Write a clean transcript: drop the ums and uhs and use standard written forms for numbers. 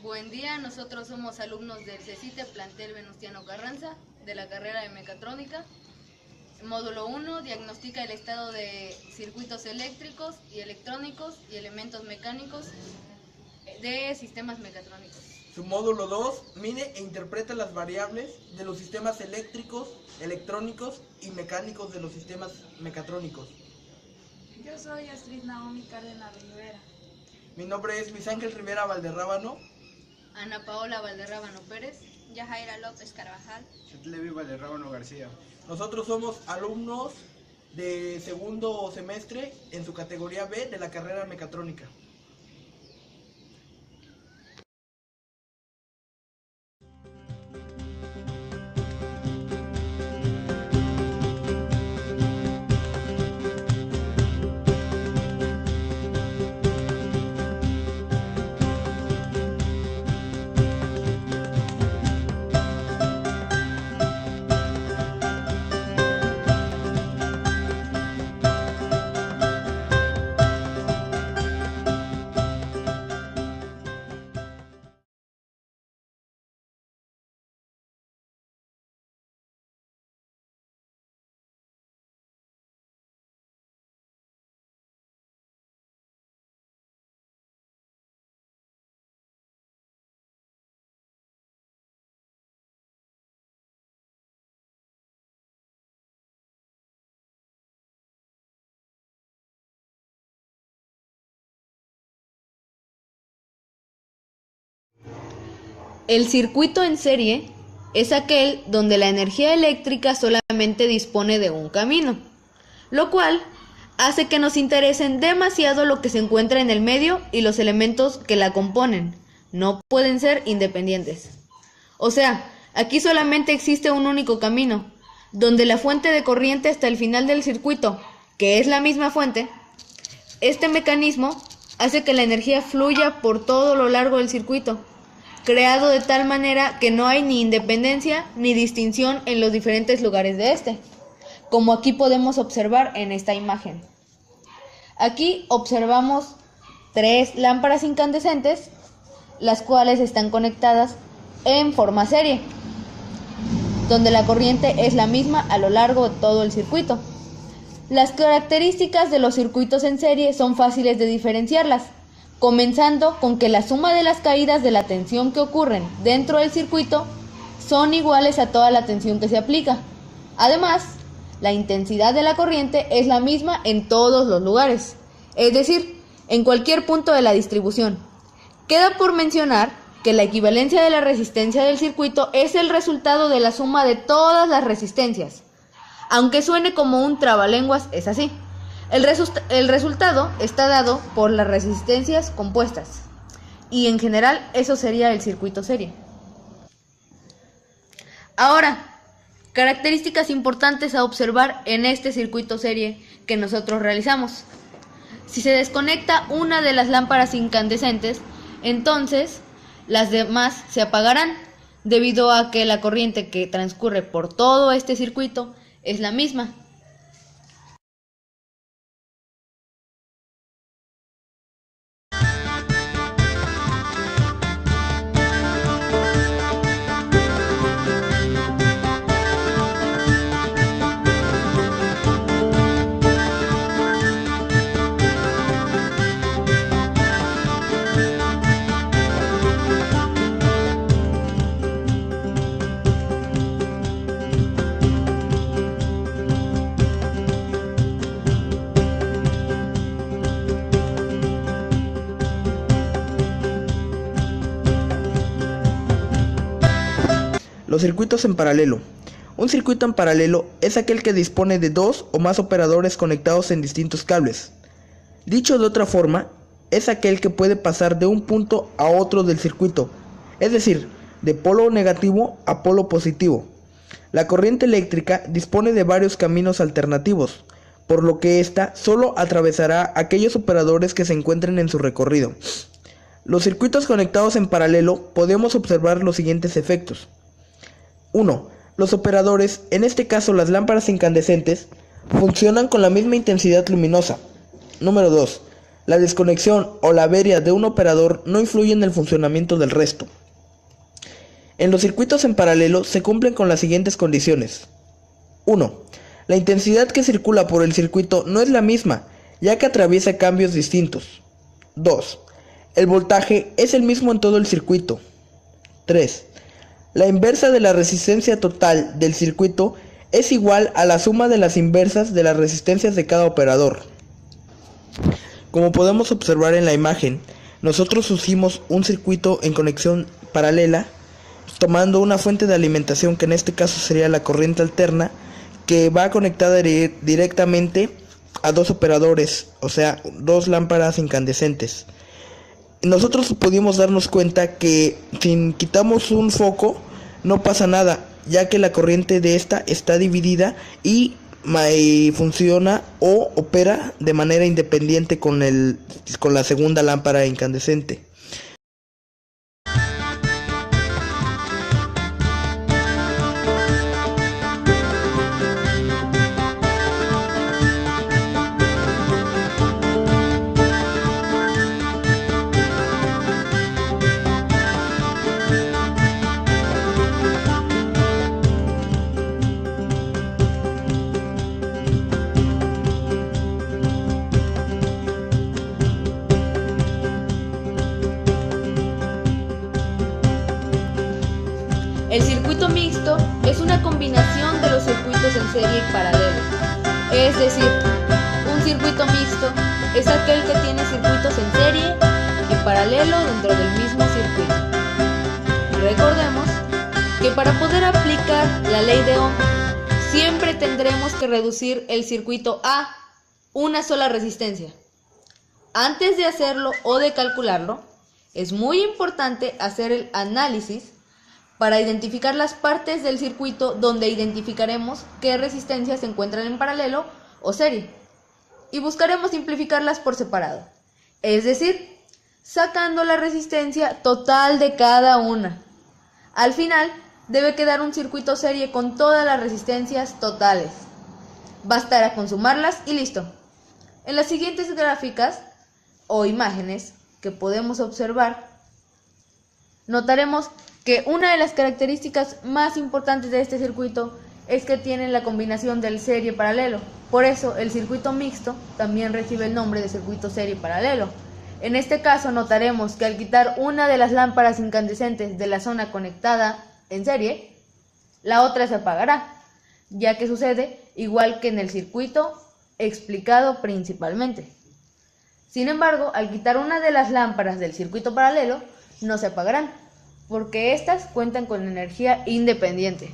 Buen día, nosotros somos alumnos del CECITE Plantel Venustiano Carranza, de la carrera de Mecatrónica. Módulo 1, diagnostica el estado de circuitos eléctricos y electrónicos y elementos mecánicos de sistemas mecatrónicos. Su módulo 2, mide e interpreta las variables de los sistemas eléctricos, electrónicos y mecánicos de los sistemas mecatrónicos. Yo soy Astrid Naomi Cárdenas Rivera. Mi nombre es Luis Ángel Rivera Valderrábano. Ana Paola Valderrábano Pérez. Yajaira López Carvajal. Chetlevi Valderrábano García. Nosotros somos alumnos de segundo semestre en su categoría B de la carrera mecatrónica. El circuito en serie es aquel donde la energía eléctrica solamente dispone de un camino, lo cual hace que nos interesen demasiado lo que se encuentra en el medio y los elementos que la componen. No pueden ser independientes. O sea, aquí solamente existe un único camino, donde la fuente de corriente hasta el final del circuito, que es la misma fuente. Este mecanismo hace que la energía fluya por todo lo largo del circuito, creado de tal manera que no hay ni independencia ni distinción en los diferentes lugares de este, como aquí podemos observar en esta imagen. Aquí observamos 3 lámparas incandescentes, las cuales están conectadas en forma serie, donde la corriente es la misma a lo largo de todo el circuito. Las características de los circuitos en serie son fáciles de diferenciarlas, comenzando con que la suma de las caídas de la tensión que ocurren dentro del circuito son iguales a toda la tensión que se aplica. Además, la intensidad de la corriente es la misma en todos los lugares, es decir, en cualquier punto de la distribución. Queda por mencionar que la equivalencia de la resistencia del circuito es el resultado de la suma de todas las resistencias. Aunque suene como un trabalenguas, es así. El resultado está dado por las resistencias compuestas, y en general eso sería el circuito serie. Ahora, características importantes a observar en este circuito serie que nosotros realizamos. Si se desconecta una de las lámparas incandescentes, entonces las demás se apagarán, debido a que la corriente que transcurre por todo este circuito es la misma. Los circuitos en paralelo. Un circuito en paralelo es aquel que dispone de 2 o más operadores conectados en distintos cables. Dicho de otra forma, es aquel que puede pasar de un punto a otro del circuito, es decir, de polo negativo a polo positivo. La corriente eléctrica dispone de varios caminos alternativos, por lo que ésta solo atravesará aquellos operadores que se encuentren en su recorrido. Los circuitos conectados en paralelo podemos observar los siguientes efectos. 1. Los operadores, en este caso las lámparas incandescentes, funcionan con la misma intensidad luminosa. Número 2. La desconexión o la avería de un operador no influye en el funcionamiento del resto. En los circuitos en paralelo se cumplen con las siguientes condiciones. 1. La intensidad que circula por el circuito no es la misma, ya que atraviesa cambios distintos. 2. El voltaje es el mismo en todo el circuito. 3. La inversa de la resistencia total del circuito es igual a la suma de las inversas de las resistencias de cada operador. Como podemos observar en la imagen, nosotros usamos un circuito en conexión paralela, tomando una fuente de alimentación que en este caso sería la corriente alterna, que va conectada directamente a dos operadores, o sea, dos lámparas incandescentes. Nosotros pudimos darnos cuenta que si quitamos un foco no pasa nada, ya que la corriente de esta está dividida y funciona o opera de manera independiente con la segunda lámpara incandescente. El circuito mixto es una combinación de los circuitos en serie y paralelo. Es decir, un circuito mixto es aquel que tiene circuitos en serie y paralelo dentro del mismo circuito. Recordemos que para poder aplicar la ley de Ohm, siempre tendremos que reducir el circuito a una sola resistencia. Antes de hacerlo o de calcularlo, es muy importante hacer el análisis para identificar las partes del circuito donde identificaremos qué resistencias se encuentran en paralelo o serie, y buscaremos simplificarlas por separado, es decir, sacando la resistencia total de cada una. Al final debe quedar un circuito serie con todas las resistencias totales. Bastará con sumarlas y listo. En las siguientes gráficas o imágenes que podemos observar, notaremos que una de las características más importantes de este circuito es que tiene la combinación del serie paralelo. Por eso el circuito mixto también recibe el nombre de circuito serie paralelo. En este caso notaremos que al quitar una de las lámparas incandescentes de la zona conectada en serie, la otra se apagará, ya que sucede igual que en el circuito explicado principalmente. Sin embargo, al quitar una de las lámparas del circuito paralelo, no se apagarán, porque éstas cuentan con energía independiente.